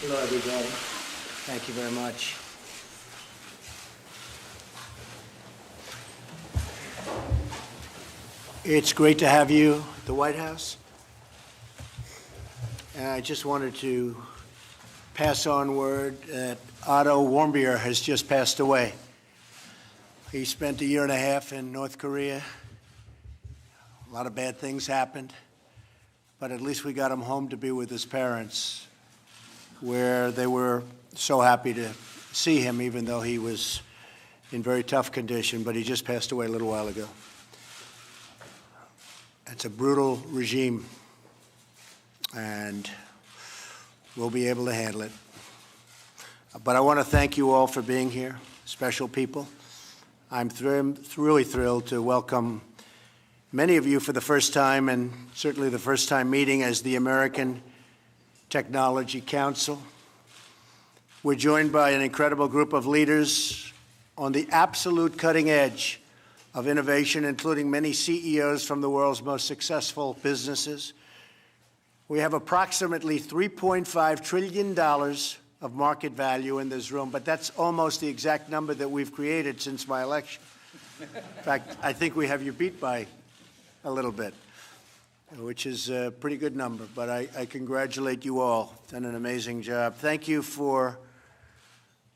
Hello, everybody. Thank you very much. It's great to have you at the White House. And I just wanted to pass on word that Otto Warmbier has just passed away. He spent a year and a half in North Korea. A lot of bad things happened, but at least we got him home to be with his parents, where they were so happy to see him, even though he was in very tough condition, but he just passed away a little while ago. It's a brutal regime, and we'll be able to handle it. But I want to thank you all for being here, special people. I'm really thrilled to welcome many of you for the first time, and certainly the first time meeting as the American Technology Council. We're joined by an incredible group of leaders on the absolute cutting edge of innovation, including many CEOs from the world's most successful businesses. We have approximately $3.5 trillion of market value in this room, but that's almost the exact number that we've created since my election. In fact, I think we have you beat by a little bit, which is a pretty good number, but I congratulate you all. Done an amazing job. Thank you for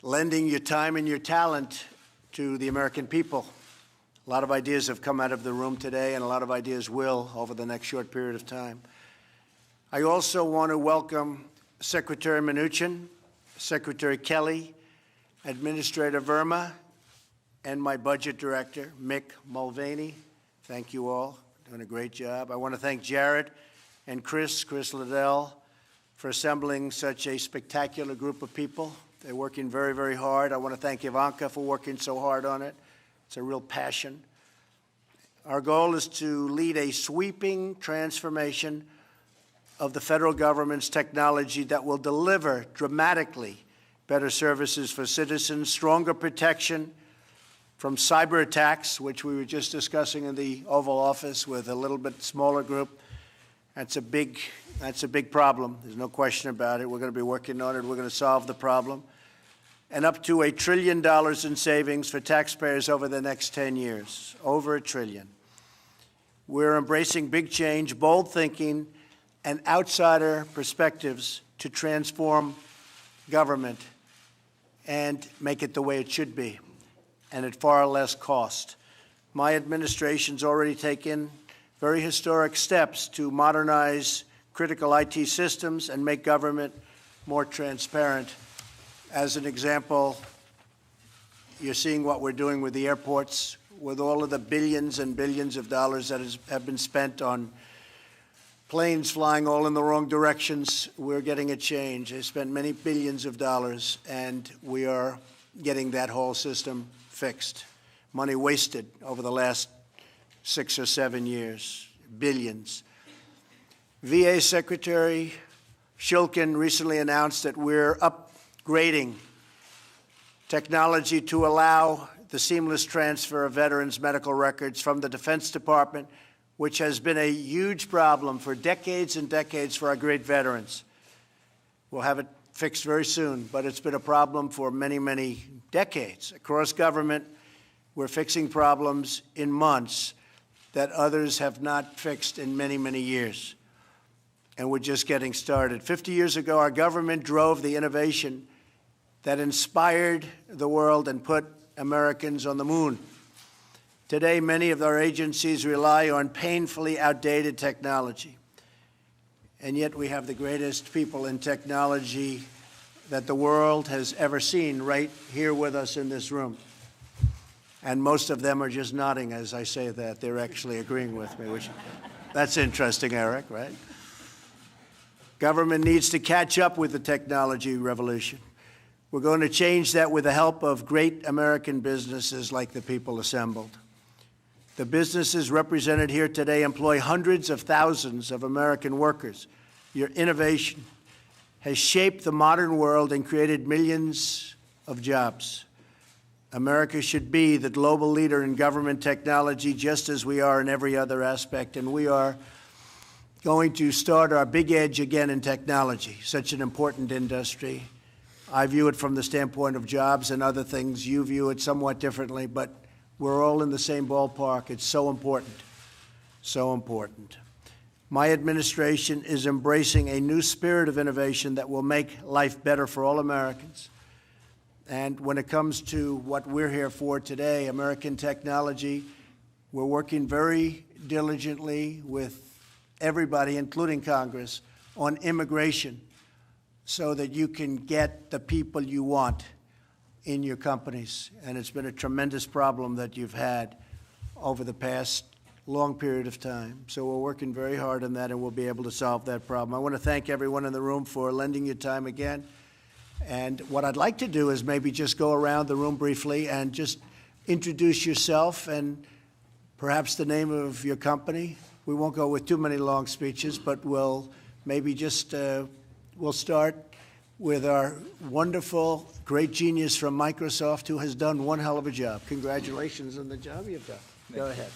lending your time and your talent to the American people. A lot of ideas have come out of the room today, and a lot of ideas will over the next short period of time. I also want to welcome Secretary Mnuchin, Secretary Kelly, Administrator Verma, and my budget director, Mick Mulvaney. Thank you all. Doing a great job. I want to thank Jared and Chris Liddell, for assembling such a spectacular group of people. They're working very, very hard. I want to thank Ivanka for working so hard on it. It's a real passion. Our goal is to lead a sweeping transformation of the federal government's technology that will deliver dramatically better services for citizens, stronger protection from cyber attacks, which we were just discussing in the Oval Office with a little bit smaller group. That's a big problem. There's no question about it. We're going to be working on it. We're going to solve the problem. And up to $1 trillion in savings for taxpayers over the next 10 years, over $1 trillion. We're embracing big change, bold thinking, and outsider perspectives to transform government and make it the way it should be, and at far less cost. My administration's already taken very historic steps to modernize critical IT systems and make government more transparent. As an example, you're seeing what we're doing with the airports, with all of the billions and billions of dollars that have been spent on planes flying all in the wrong directions. We're getting a change. They spent many billions of dollars, and we are getting that whole system fixed. Money wasted over the last 6 or 7 years, billions. VA Secretary Shulkin recently announced that we're upgrading technology to allow the seamless transfer of veterans' medical records from the Defense Department, which has been a huge problem for decades and decades for our great veterans. We'll have it fixed very soon, but it's been a problem for many, many decades. Across government, we're fixing problems in months that others have not fixed in many, many years. And we're just getting started. 50 years ago, our government drove the innovation that inspired the world and put Americans on the moon. Today, many of our agencies rely on painfully outdated technology. And yet we have the greatest people in technology that the world has ever seen right here with us in this room. And most of them are just nodding as I say that. They're actually agreeing with me, which that's interesting, Eric, right? Government needs to catch up with the technology revolution. We're going to change that with the help of great American businesses like the people assembled. The businesses represented here today employ hundreds of thousands of American workers. Your innovation has shaped the modern world and created millions of jobs. America should be the global leader in government technology just as we are in every other aspect, and we are going to start our big edge again in technology, such an important industry. I view it from the standpoint of jobs and other things. You view it somewhat differently, but we're all in the same ballpark. It's so important, so important. My administration is embracing a new spirit of innovation that will make life better for all Americans. And when it comes to what we're here for today, American technology, we're working very diligently with everybody, including Congress, on immigration so that you can get the people you want in your companies. And it's been a tremendous problem that you've had over the past long period of time. So we're working very hard on that, and we'll be able to solve that problem. I want to thank everyone in the room for lending your time again. And what I'd like to do is maybe just go around the room briefly and just introduce yourself and perhaps the name of your company. We won't go with too many long speeches, but we'll maybe just, we'll start with our wonderful, great genius from Microsoft who has done one hell of a job. Congratulations on the job you've done. Go ahead.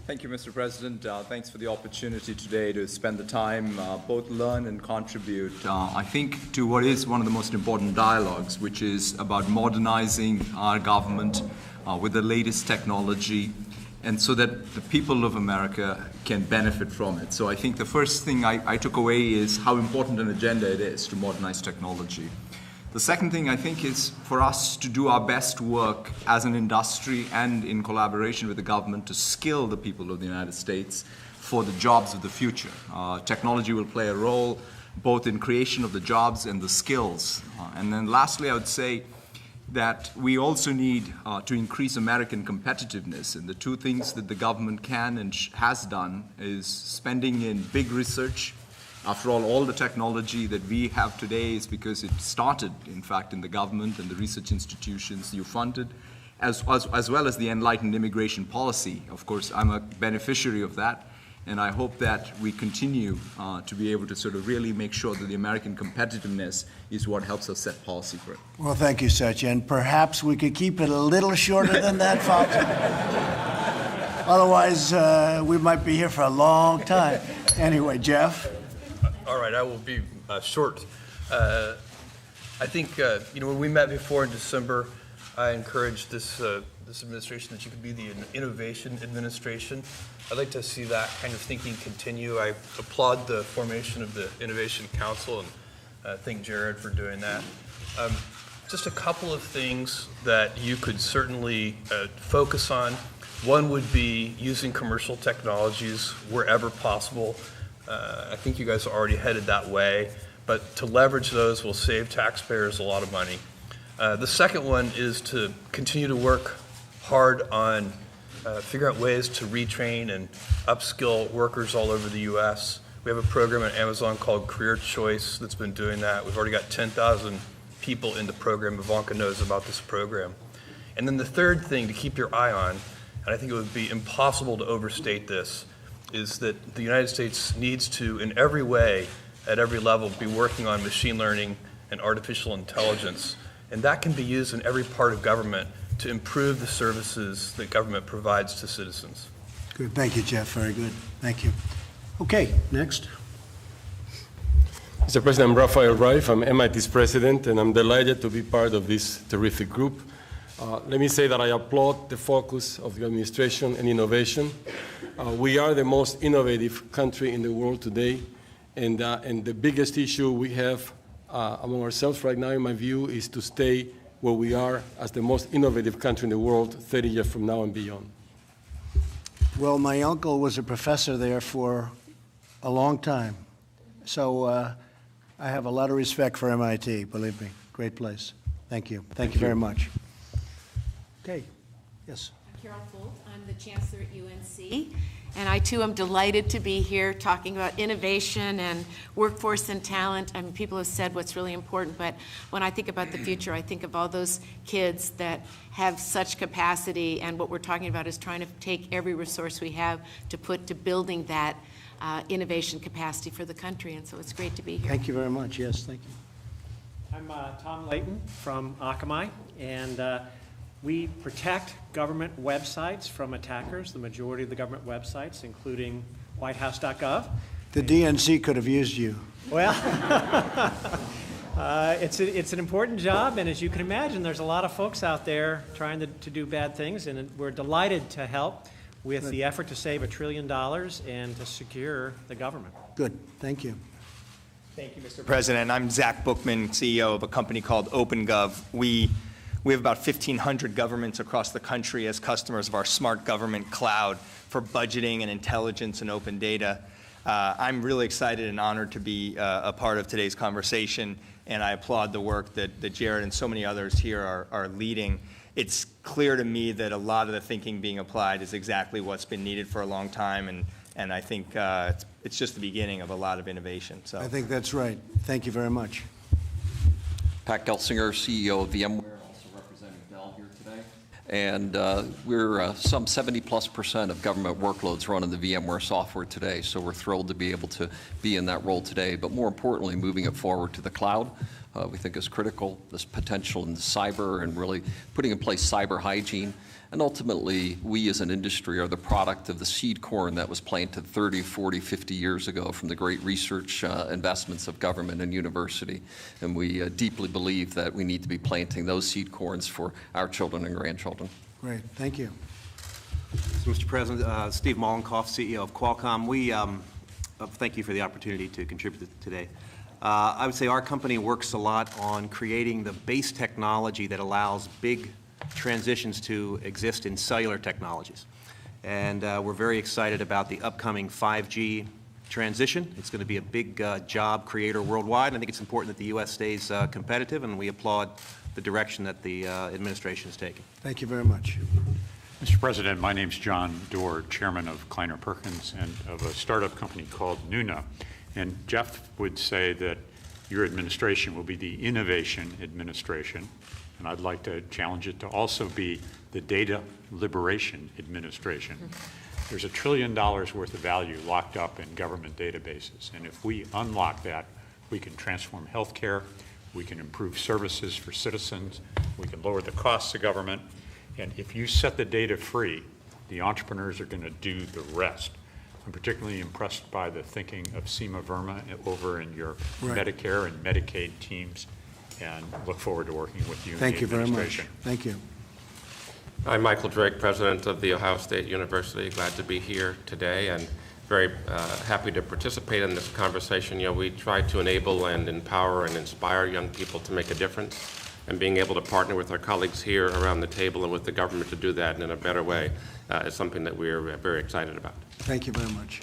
Thank you, Mr. President. Thanks for the opportunity today to spend the time, both learn and contribute, I think, to what is one of the most important dialogues, which is about modernizing our government with the latest technology, and so that the people of America can benefit from it. So I think the first thing I took away is how important an agenda it is to modernize technology. The second thing I think is for us to do our best work as an industry and in collaboration with the government to skill the people of the United States for the jobs of the future. Technology will play a role both in creation of the jobs and the skills. And then lastly, I would say that we also need to increase American competitiveness. And the two things that the government can and has done is spending in big research. After all the technology that we have today is because it started, in fact, in the government and the research institutions you funded, as well as the enlightened immigration policy. Of course, I'm a beneficiary of that, and I hope that we continue to be able to sort of really make sure that the American competitiveness is what helps us set policy for it. Well, thank you, Satya, and perhaps we could keep it a little shorter than that, folks. Otherwise, we might be here for a long time. Anyway, Jeff. All right, I will be short. I think, when we met before in December, I encouraged this administration that you could be the innovation administration. I'd like to see that kind of thinking continue. I applaud the formation of the Innovation Council and thank Jared for doing that. Just a couple of things that you could certainly focus on. One would be using commercial technologies wherever possible. I think you guys are already headed that way, but to leverage those will save taxpayers a lot of money. The second one is to continue to work hard on figuring out ways to retrain and upskill workers all over the U.S. We have a program at Amazon called Career Choice that's been doing that. We've already got 10,000 people in the program. Ivanka knows about this program. And then the third thing to keep your eye on, and I think it would be impossible to overstate this, is that the United States needs to, in every way, at every level, be working on machine learning and artificial intelligence. And that can be used in every part of government to improve the services that government provides to citizens. Good. Thank you, Jeff. Very good. Thank you. Okay, next. Mr. President, I'm Rafael Reif. I'm MIT's president, and I'm delighted to be part of this terrific group. Let me say that I applaud the focus of the administration and innovation. We are the most innovative country in the world today, and the biggest issue we have among ourselves right now, in my view, is to stay where we are as the most innovative country in the world 30 years from now and beyond. Well, my uncle was a professor there for a long time, so I have a lot of respect for MIT, believe me. Great place. Thank you. Thank you very much. Okay. Yes. Carol Folt. I'm the chancellor at UNC, and I too am delighted to be here talking about innovation and workforce and talent. I mean, people have said what's really important, but when I think about the future, I think of all those kids that have such capacity, and what we're talking about is trying to take every resource we have to put to building that innovation capacity for the country, and so it's great to be here. Thank you very much. Yes, thank you. I'm Tom Layton from Akamai, and we protect government websites from attackers, the majority of the government websites, including whitehouse.gov. The DNC could have used you. Well, it's an important job, and as you can imagine, there's a lot of folks out there trying to do bad things, and we're delighted to help with the effort to save $1 trillion and to secure the government. Good, thank you. Thank you, Mr. President. I'm Zach Bookman, CEO of a company called OpenGov. We have about 1,500 governments across the country as customers of our smart government cloud for budgeting and intelligence and open data. I'm really excited and honored to be a part of today's conversation, and I applaud the work that Jared and so many others here are leading. It's clear to me that a lot of the thinking being applied is exactly what's been needed for a long time, and I think it's just the beginning of a lot of innovation. So I think that's right. Thank you very much. Pat Gelsinger, CEO of VMware, also representing Dell here today. And we're some 70+% of government workloads run in the VMware software today, so we're thrilled to be able to be in that role today. But more importantly, moving it forward to the cloud, we think is critical, this potential in cyber and really putting in place cyber hygiene. And ultimately, we as an industry are the product of the seed corn that was planted 30, 40, 50 years ago from the great research investments of government and university. And we deeply believe that we need to be planting those seed corns for our children and grandchildren. Great, thank you. So, Mr. President, Steve Mollenkopf, CEO of Qualcomm. We thank you for the opportunity to contribute today. I would say our company works a lot on creating the base technology that allows big transitions to exist in cellular technologies. And we're very excited about the upcoming 5G transition. It's going to be a big job creator worldwide. I think it's important that the U.S. stays competitive, and we applaud the direction that the administration is taking. Thank you very much. Mr. President, my name's John Doerr, chairman of Kleiner Perkins and of a startup company called Nuna. And Jeff would say that your administration will be the innovation administration, and I'd like to challenge it to also be the data liberation administration. There's $1 trillion worth of value locked up in government databases, and if we unlock that, we can transform healthcare, we can improve services for citizens, we can lower the costs of government, and if you set the data free, the entrepreneurs are going to do the rest. I'm particularly impressed by the thinking of Seema Verma over in your Medicare and Medicaid teams, and look forward to working with you in the administration. Thank you. I'm Michael Drake, president of The Ohio State University. Glad to be here today and very happy to participate in this conversation. You know, we try to enable and empower and inspire young people to make a difference, and being able to partner with our colleagues here around the table and with the government to do that in a better way is something that we're very excited about. Thank you very much.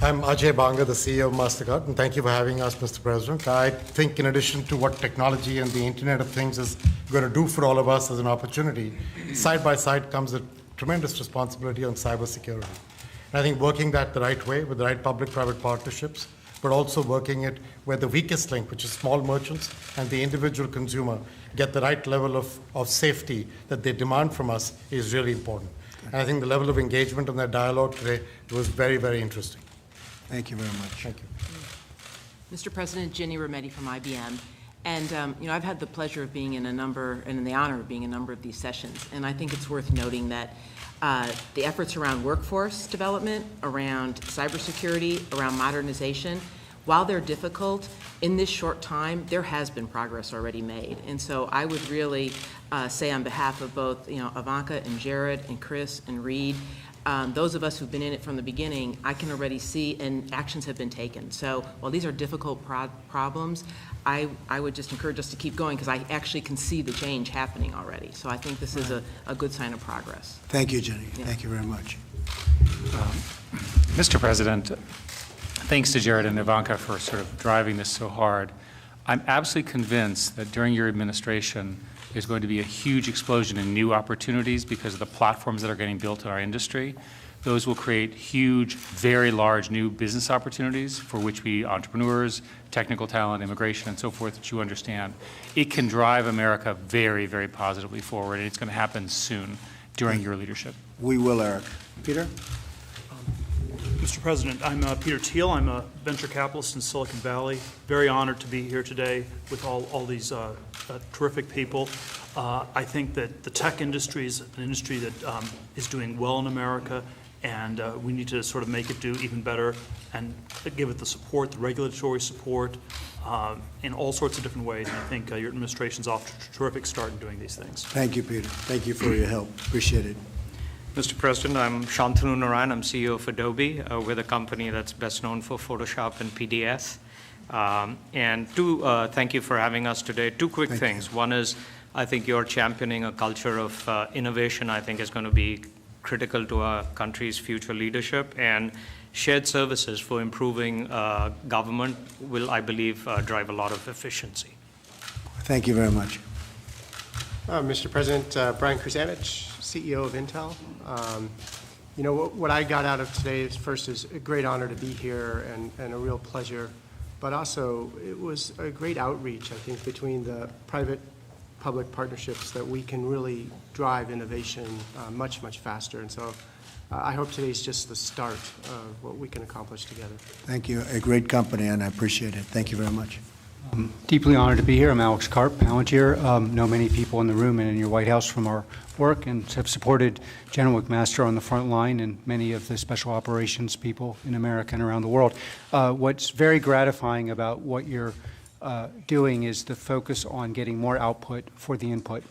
I'm Ajay Banga, the CEO of MasterCard, and thank you for having us, Mr. President. I think in addition to what technology and the Internet of Things is going to do for all of us as an opportunity, side by side comes a tremendous responsibility on cybersecurity. And I think working that the right way with the right public-private partnerships, but also working it where the weakest link, which is small merchants and the individual consumer, get the right level of safety that they demand from us is really important. And I think the level of engagement in that dialogue today was very, very interesting. Thank you very much. Thank you. Mr. President, Ginny Rometty from IBM. And I've had the pleasure of being in a number, and the honor of being in a number of these sessions. And I think it's worth noting that the efforts around workforce development, around cybersecurity, around modernization, while they're difficult, in this short time, there has been progress already made. And so I would really say on behalf of both, Ivanka and Jared and Chris and Reed, those of us who've been in it from the beginning, I can already see, and actions have been taken. So while these are difficult problems, I would just encourage us to keep going, because I actually can see the change happening already. So I think this is a good sign of progress. Thank you, Jenny. Yeah. Thank you very much. Mr. President, thanks to Jared and Ivanka for sort of driving this so hard. I'm absolutely convinced that during your administration, there's going to be a huge explosion in new opportunities because of the platforms that are getting built in our industry. Those will create huge, very large new business opportunities for which we entrepreneurs, technical talent, immigration, and so forth, that you understand. It can drive America very, very positively forward, and it's going to happen soon during your leadership. We will, Eric. Peter? Mr. President, I'm Peter Thiel. I'm a venture capitalist in Silicon Valley. Very honored to be here today with all these terrific people. I think that the tech industry is an industry that is doing well in America, and we need to sort of make it do even better and give it the support, the regulatory support, in all sorts of different ways. And I think your administration's off to a terrific start in doing these things. Thank you, Peter. Thank you for your help. Appreciate it. Mr. President, I'm Shantanu Narayan. I'm CEO of Adobe. We're the company that's best known for Photoshop and PDS. Thank you for having us today. Two quick things. One is, I think you're championing a culture of innovation. I think is going to be critical to our country's future leadership, and shared services for improving government will, I believe, drive a lot of efficiency. Thank you very much. Mr. President, Brian Krzanich, CEO of Intel. You know, what I got out of today is, first, is a great honor to be here and a real pleasure, but also it was a great outreach, I think, between the private-public partnerships that we can really drive innovation much, much faster. And so I hope today's just the start of what we can accomplish together. Thank you. A great company, and I appreciate it. Thank you very much. I'm deeply honored to be here. I'm Alex Karp, Palantir. Know many people in the room and in your White House from our work, and have supported General McMaster on the front line and many of the special operations people in America and around the world. What's very gratifying about what you're doing is the focus on getting more output for the input,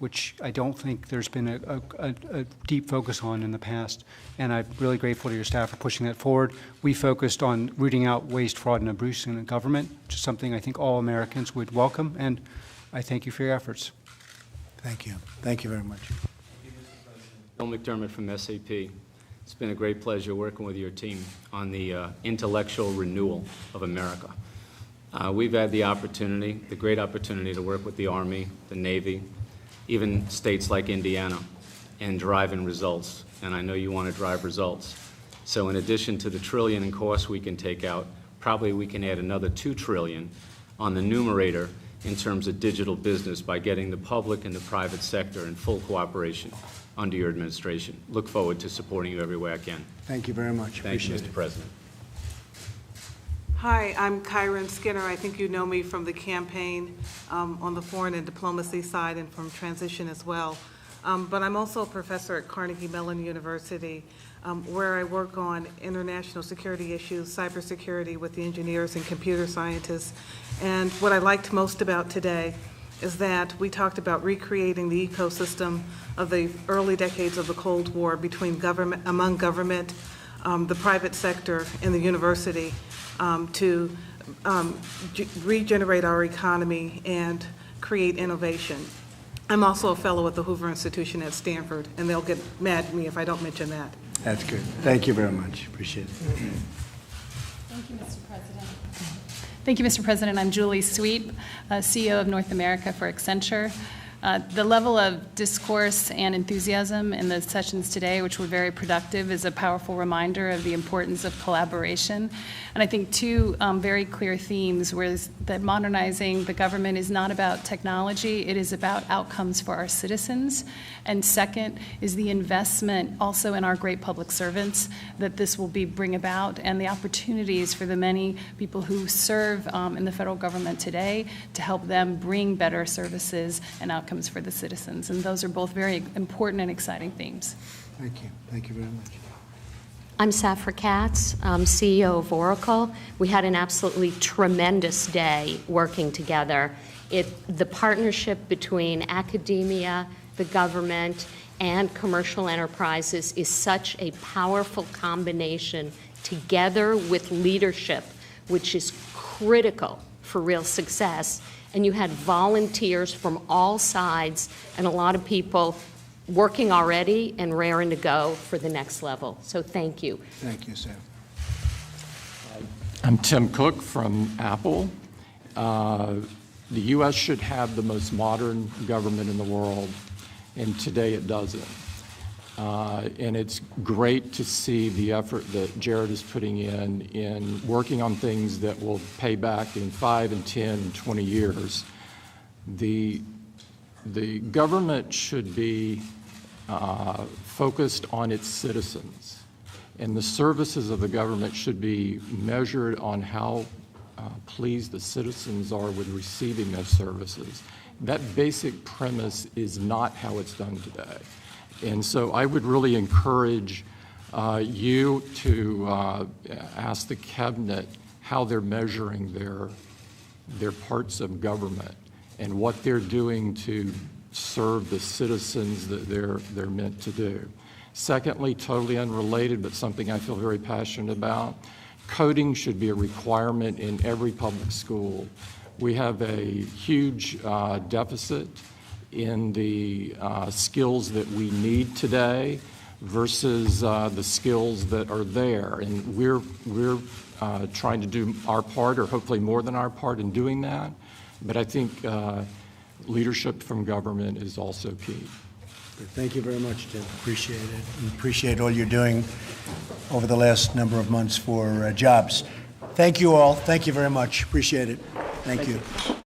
which I don't think there's been a deep focus on in the past. And I'm really grateful to your staff for pushing that forward. We focused on rooting out waste, fraud, and abuse in the government, which is something I think all Americans would welcome, and I thank you for your efforts. Thank you. Thank you very much. Bill McDermott from SAP. It's been a great pleasure working with your team on the intellectual renewal of America. We've had the opportunity, the great opportunity, to work with the Army, the Navy, even states like Indiana, and driving results. And I know you want to drive results. So in addition to the trillion in costs we can take out, probably we can add another $2 trillion on the numerator in terms of digital business by getting the public and the private sector in full cooperation under your administration. Look forward to supporting you every way I can. Thank you very much. Thank you, Mr. President. Hi, I'm Kyron Skinner. I think you know me from the campaign on the foreign and diplomacy side and from transition as well. But I'm also a professor at Carnegie Mellon University, where I work on international security issues, cybersecurity with the engineers and computer scientists. And what I liked most about today is that we talked about recreating the ecosystem of the early decades of the Cold War between government, among government, the private sector, and the university to regenerate our economy and create innovation. I'm also a fellow at the Hoover Institution at Stanford, and they'll get mad at me if I don't mention that. That's good. Thank you very much. Appreciate it. Thank you, Mr. President. Thank you, Mr. President. I'm Julie Sweet, CEO of North America for Accenture. The level of discourse and enthusiasm in the sessions today, which were very productive, is a powerful reminder of the importance of collaboration. And I think two very clear themes were that modernizing the government is not about technology, it is about outcomes for our citizens. And second is the investment also in our great public servants that this will bring about, and the opportunities for the many people who serve in the federal government today to help them bring better services and outcomes for the citizens. And those are both very important and exciting themes. Thank you. Thank you very much. I'm Safra Katz, CEO of Oracle. We had an absolutely tremendous day working together. The partnership between academia, the government, and commercial enterprises is such a powerful combination together with leadership, which is critical for real success. And you had volunteers from all sides and a lot of people working already and raring to go for the next level. So thank you. Thank you, Sam. I'm Tim Cook from Apple. The U.S. should have the most modern government in the world, and today it doesn't. And it's great to see the effort that Jared is putting in working on things that will pay back in 5 and 10 and 20 years. The government should be focused on its citizens, and the services of the government should be measured on how pleased the citizens are with receiving those services. That basic premise is not how it's done today. And so I would really encourage you to ask the cabinet how they're measuring their parts of government and what they're doing to serve the citizens that they're meant to do. Secondly, totally unrelated, but something I feel very passionate about, coding should be a requirement in every public school. We have a huge deficit in the skills that we need today versus the skills that are there. And we're trying to do our part, or hopefully more than our part, in doing that. But I think leadership from government is also key. Thank you very much, Tim. Appreciate it. And appreciate all you're doing over the last number of months for jobs. Thank you all. Thank you very much. Appreciate it. Thank you.